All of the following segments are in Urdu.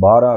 12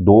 2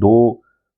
2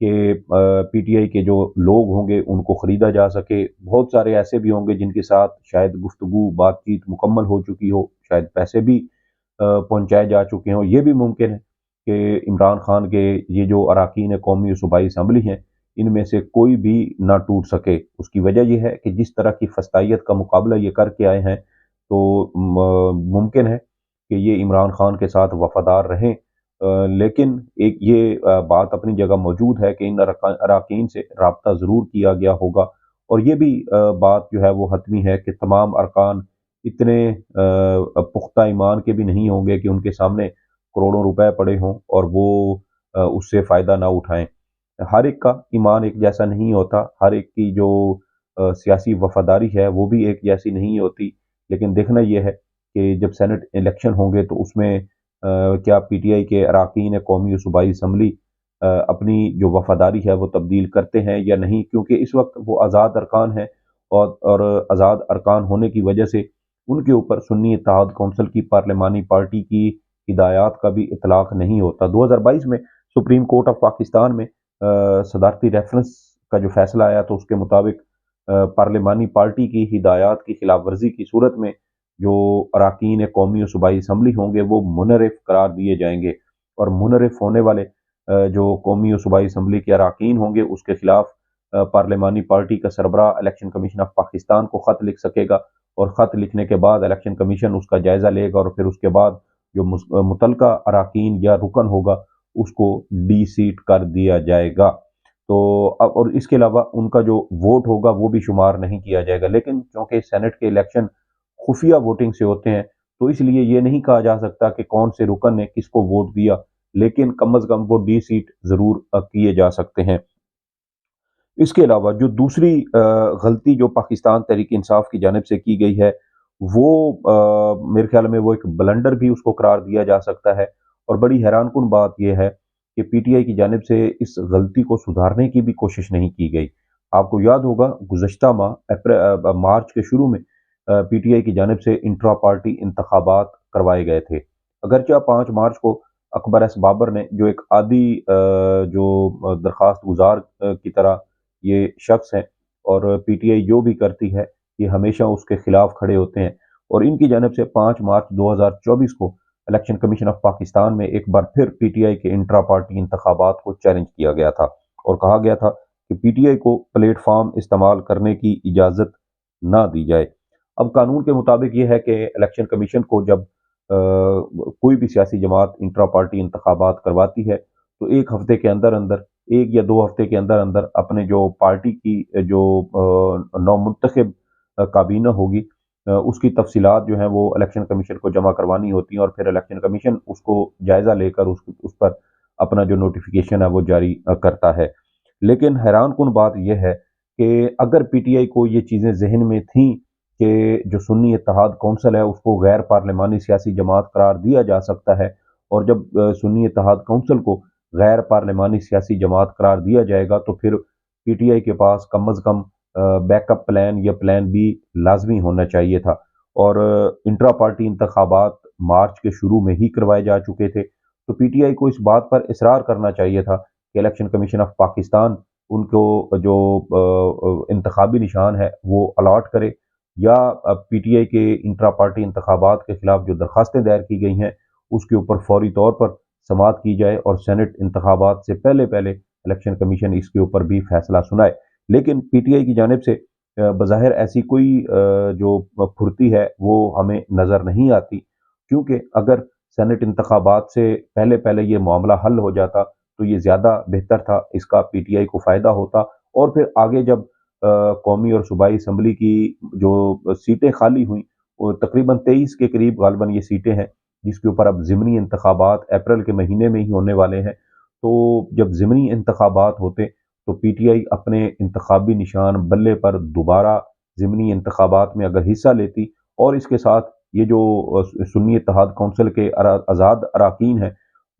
کہ پی ٹی آئی کے جو لوگ ہوں گے ان کو خریدا جا سکے، بہت سارے ایسے بھی ہوں گے جن کے ساتھ شاید گفتگو بات چیت مکمل ہو چکی ہو، شاید پیسے بھی پہنچائے جا چکے ہوں۔ یہ بھی ممکن ہے کہ عمران خان کے یہ جو اراکین قومی و صوبائی اسمبلی ہیں ان میں سے کوئی بھی نہ ٹوٹ سکے۔ اس کی وجہ یہ ہے کہ جس طرح کی فستائیت کا مقابلہ یہ کر کے آئے ہیں تو ممکن ہے کہ یہ عمران خان کے ساتھ وفادار رہیں، لیکن ایک یہ بات اپنی جگہ موجود ہے کہ ان اراکین سے رابطہ ضرور کیا گیا ہوگا، اور یہ بھی بات جو ہے وہ حتمی ہے کہ تمام ارکان اتنے پختہ ایمان کے بھی نہیں ہوں گے کہ ان کے سامنے کروڑوں روپے پڑے ہوں اور وہ اس سے فائدہ نہ اٹھائیں۔ ہر ایک کا ایمان ایک جیسا نہیں ہوتا، ہر ایک کی جو سیاسی وفاداری ہے وہ بھی ایک جیسی نہیں ہوتی، لیکن دیکھنا یہ ہے کہ جب سینٹ الیکشن ہوں گے تو اس میں کیا پی ٹی آئی کے اراکین قومی و صوبائی اسمبلی اپنی جو وفاداری ہے وہ تبدیل کرتے ہیں یا نہیں، کیونکہ اس وقت وہ آزاد ارکان ہیں، اور آزاد ارکان ہونے کی وجہ سے ان کے اوپر سنی اتحاد کونسل کی پارلیمانی پارٹی کی ہدایات کا بھی اطلاق نہیں ہوتا۔ 2022 میں سپریم کورٹ آف پاکستان میں صدارتی ریفرنس کا جو فیصلہ آیا تو اس کے مطابق پارلیمانی پارٹی کی ہدایات کی خلاف ورزی کی صورت میں جو اراکین قومی و صوبائی اسمبلی ہوں گے وہ منحرف قرار دیے جائیں گے، اور منحرف ہونے والے جو قومی و صوبائی اسمبلی کے اراکین ہوں گے اس کے خلاف پارلیمانی پارٹی کا سربراہ الیکشن کمیشن آف پاکستان کو خط لکھ سکے گا، اور خط لکھنے کے بعد الیکشن کمیشن اس کا جائزہ لے گا، اور پھر اس کے بعد جو متعلقہ اراکین یا رکن ہوگا اس کو ڈی سیٹ کر دیا جائے گا۔ تو اور اس کے علاوہ ان کا جو ووٹ ہوگا وہ بھی شمار نہیں کیا جائے گا، لیکن چونکہ سینٹ کے الیکشن خفیہ ووٹنگ سے ہوتے ہیں تو اس لیے یہ نہیں کہا جا سکتا کہ کون سے رکن نے کس کو ووٹ دیا، لیکن کم از کم وہ ڈی سیٹ ضرور کیے جا سکتے ہیں۔ اس کے علاوہ جو دوسری غلطی جو پاکستان تحریک انصاف کی جانب سے کی گئی ہے وہ میرے خیال میں وہ ایک بلنڈر بھی اس کو قرار دیا جا سکتا ہے، اور بڑی حیران کن بات یہ ہے کہ پی ٹی آئی کی جانب سے اس غلطی کو سدھارنے کی بھی کوشش نہیں کی گئی۔ آپ کو یاد ہوگا گزشتہ ماہ مارچ کے شروع میں پی ٹی آئی کی جانب سے انٹرا پارٹی انتخابات کروائے گئے تھے، اگرچہ 5 مارچ کو اکبر ایس بابر نے جو ایک عادی جو درخواست گزار کی طرح یہ شخص ہیں، اور پی ٹی آئی جو بھی کرتی ہے یہ ہمیشہ اس کے خلاف کھڑے ہوتے ہیں، اور ان کی جانب سے 5 مارچ 2024 کو الیکشن کمیشن آف پاکستان میں ایک بار پھر پی ٹی آئی کے انٹرا پارٹی انتخابات کو چیلنج کیا گیا تھا، اور کہا گیا تھا کہ پی ٹی آئی کو پلیٹ فارم استعمال کرنے کی اجازت نہ دی جائے۔ اب قانون کے مطابق یہ ہے کہ الیکشن کمیشن کو جب کوئی بھی سیاسی جماعت انٹرا پارٹی انتخابات کرواتی ہے تو ایک ہفتے کے اندر اندر، 1 یا 2 ہفتے کے اندر اندر اپنے جو پارٹی کی جو نو منتخب کابینہ ہوگی اس کی تفصیلات جو ہیں وہ الیکشن کمیشن کو جمع کروانی ہوتی ہیں، اور پھر الیکشن کمیشن اس کو جائزہ لے کر اس پر اپنا جو نوٹیفیکیشن ہے وہ جاری کرتا ہے۔ لیکن حیران کن بات یہ ہے کہ اگر پی ٹی آئی کو یہ چیزیں ذہن میں تھیں کہ جو سنی اتحاد کونسل ہے اس کو غیر پارلیمانی سیاسی جماعت قرار دیا جا سکتا ہے، اور جب سنی اتحاد کونسل کو غیر پارلیمانی سیاسی جماعت قرار دیا جائے گا تو پھر پی ٹی آئی کے پاس کم از کم بیک اپ پلان یا پلان بی لازمی ہونا چاہیے تھا، اور انٹرا پارٹی انتخابات مارچ کے شروع میں ہی کروائے جا چکے تھے، تو پی ٹی آئی کو اس بات پر اصرار کرنا چاہیے تھا کہ الیکشن کمیشن آف پاکستان ان کو جو انتخابی نشان ہے وہ الاٹ کرے، یا پی ٹی آئی کے انٹرا پارٹی انتخابات کے خلاف جو درخواستیں دائر کی گئی ہیں اس کے اوپر فوری طور پر سماعت کی جائے، اور سینٹ انتخابات سے پہلے پہلے الیکشن کمیشن اس کے اوپر بھی فیصلہ سنائے۔ لیکن پی ٹی آئی کی جانب سے بظاہر ایسی کوئی جو پھرتی ہے وہ ہمیں نظر نہیں آتی، کیونکہ اگر سینٹ انتخابات سے پہلے پہلے یہ معاملہ حل ہو جاتا تو یہ زیادہ بہتر تھا، اس کا پی ٹی آئی کو فائدہ ہوتا، اور پھر آگے جب قومی اور صوبائی اسمبلی کی جو سیٹیں خالی ہوئیں وہ تقریباً 23 کے قریب غالباً یہ سیٹیں ہیں جس کے اوپر اب ضمنی انتخابات اپریل کے مہینے میں ہی ہونے والے ہیں، تو جب ضمنی انتخابات ہوتے تو پی ٹی آئی اپنے انتخابی نشان بلے پر دوبارہ ضمنی انتخابات میں اگر حصہ لیتی، اور اس کے ساتھ یہ جو سنی اتحاد کونسل کے آزاد اراکین ہیں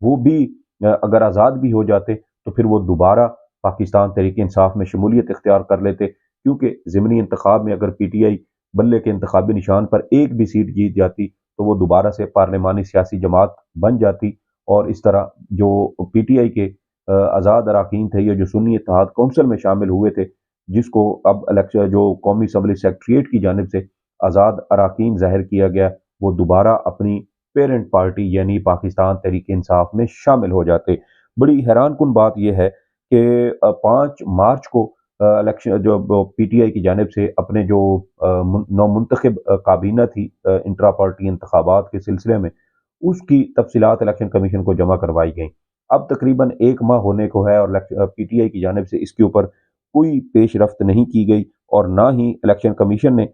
وہ بھی اگر آزاد بھی ہو جاتے تو پھر وہ دوبارہ پاکستان تحریک انصاف میں شمولیت اختیار کر لیتے، کیونکہ ضمنی انتخاب میں اگر پی ٹی آئی بلے کے انتخابی نشان پر ایک بھی سیٹ جیت جاتی تو وہ دوبارہ سے پارلیمانی سیاسی جماعت بن جاتی، اور اس طرح جو پی ٹی آئی کے آزاد اراکین تھے یا جو سنی اتحاد کونسل میں شامل ہوئے تھے، جس کو اب الیکشن جو قومی اسمبلی سیکریٹریٹ کی جانب سے آزاد اراکین ظاہر کیا گیا، وہ دوبارہ اپنی پیرنٹ پارٹی یعنی پاکستان تحریک انصاف میں شامل ہو جاتے۔ بڑی حیران کن بات یہ ہے کہ 5 مارچ کو الیکشن جو پی ٹی آئی کی جانب سے اپنے جو نومنتخب کابینہ تھی انٹرا پارٹی انتخابات کے سلسلے میں، اس کی تفصیلات الیکشن کمیشن کو جمع کروائی گئیں۔ اب تقریباً 1 ماہ ہونے کو ہے اور پی ٹی آئی کی جانب سے اس کے اوپر کوئی پیش رفت نہیں کی گئی، اور نہ ہی الیکشن کمیشن نے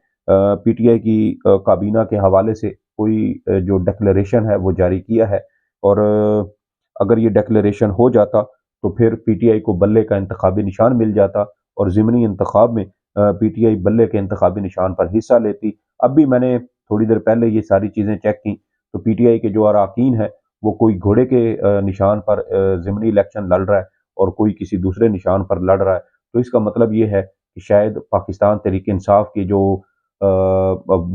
پی ٹی آئی کی کابینہ کے حوالے سے کوئی جو ڈکلیریشن ہے وہ جاری کیا ہے۔ اور اگر یہ ڈکلیریشن ہو جاتا تو پھر پی ٹی آئی کو بلے کا انتخابی نشان مل جاتا، اور ضمنی انتخاب میں پی ٹی آئی بلے کے انتخابی نشان پر حصہ لیتی۔ اب بھی میں نے تھوڑی دیر پہلے یہ ساری چیزیں چیک کی تو پی ٹی آئی کے جو اراکین ہیں وہ کوئی گھوڑے کے نشان پر ضمنی الیکشن لڑ رہا ہے اور کوئی کسی دوسرے نشان پر لڑ رہا ہے، تو اس کا مطلب یہ ہے کہ شاید پاکستان تحریک انصاف کی جو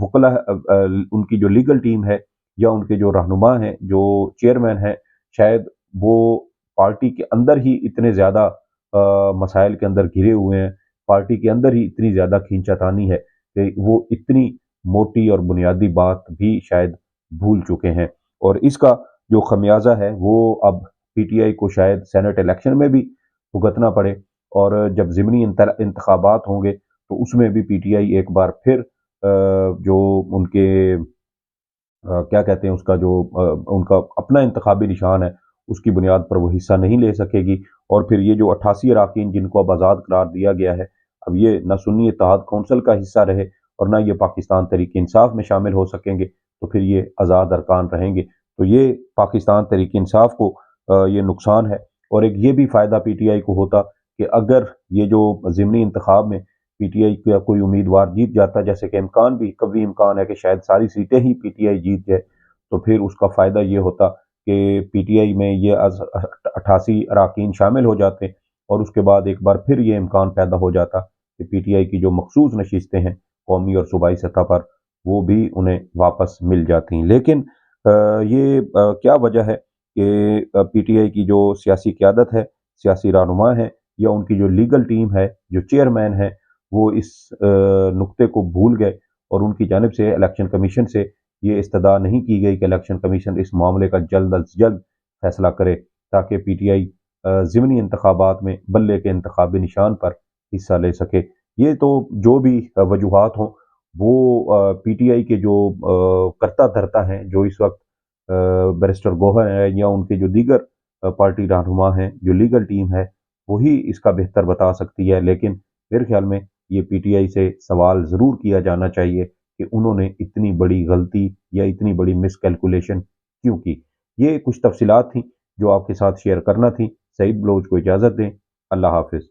وکلا ان کی جو لیگل ٹیم ہے یا ان کے جو رہنما ہیں، جو چیئرمین ہیں، شاید وہ پارٹی کے اندر ہی اتنے زیادہ مسائل کے اندر گھرے ہوئے ہیں، پارٹی کے اندر ہی اتنی زیادہ کھینچاتانی ہے کہ وہ اتنی موٹی اور بنیادی بات بھی شاید بھول چکے ہیں، اور اس کا جو خمیازہ ہے وہ اب پی ٹی آئی کو شاید سینٹ الیکشن میں بھی بھگتنا پڑے، اور جب ضمنی انتخابات ہوں گے تو اس میں بھی پی ٹی آئی ایک بار پھر جو ان کے کیا کہتے ہیں اس کا جو ان کا اپنا انتخابی نشان ہے اس کی بنیاد پر وہ حصہ نہیں لے سکے گی، اور پھر یہ جو 88 اراکین جن کو اب آزاد قرار دیا گیا ہے، اب یہ نہ سنی اتحاد کونسل کا حصہ رہے اور نہ یہ پاکستان تحریک انصاف میں شامل ہو سکیں گے، تو پھر یہ آزاد ارکان رہیں گے، تو یہ پاکستان تحریک انصاف کو یہ نقصان ہے۔ اور ایک یہ بھی فائدہ پی ٹی آئی کو ہوتا کہ اگر یہ جو ضمنی انتخاب میں پی ٹی آئی کا کوئی امیدوار جیت جاتا، جیسے کہ امکان بھی قوی امکان ہے کہ شاید ساری سیٹیں ہی پی ٹی آئی جیت جائے، تو پھر اس کا فائدہ یہ ہوتا کہ پی ٹی آئی میں یہ 88 اراکین شامل ہو جاتے، اور اس کے بعد ایک بار پھر یہ امکان پیدا ہو جاتا کہ پی ٹی آئی کی جو مخصوص نشستیں ہیں قومی اور صوبائی سطح پر وہ بھی انہیں واپس مل جاتی ہیں۔ لیکن یہ کیا وجہ ہے کہ پی ٹی آئی کی جو سیاسی قیادت ہے، سیاسی رہنما ہیں یا ان کی جو لیگل ٹیم ہے، جو چیئرمین ہیں، وہ اس نقطے کو بھول گئے اور ان کی جانب سے الیکشن کمیشن سے یہ استدعا نہیں کی گئی کہ الیکشن کمیشن اس معاملے کا جلد از جلد فیصلہ کرے تاکہ پی ٹی آئی ضمنی انتخابات میں بلے کے انتخابی نشان پر حصہ لے سکے۔ یہ تو جو بھی وجوہات ہوں، وہ پی ٹی آئی کے جو کرتا دھرتا ہیں، جو اس وقت بیرسٹر گوہر ہیں یا ان کے جو دیگر پارٹی رہنما ہیں، جو لیگل ٹیم ہے، وہی اس کا بہتر بتا سکتی ہے، لیکن میرے خیال میں یہ پی ٹی آئی سے سوال ضرور کیا جانا چاہیے کہ انہوں نے اتنی بڑی غلطی یا اتنی بڑی مس کیلکولیشن کیوں کی۔ یہ کچھ تفصیلات تھیں جو آپ کے ساتھ شیئر کرنا تھی۔ سعید بلوچ کو اجازت دیں۔ اللہ حافظ۔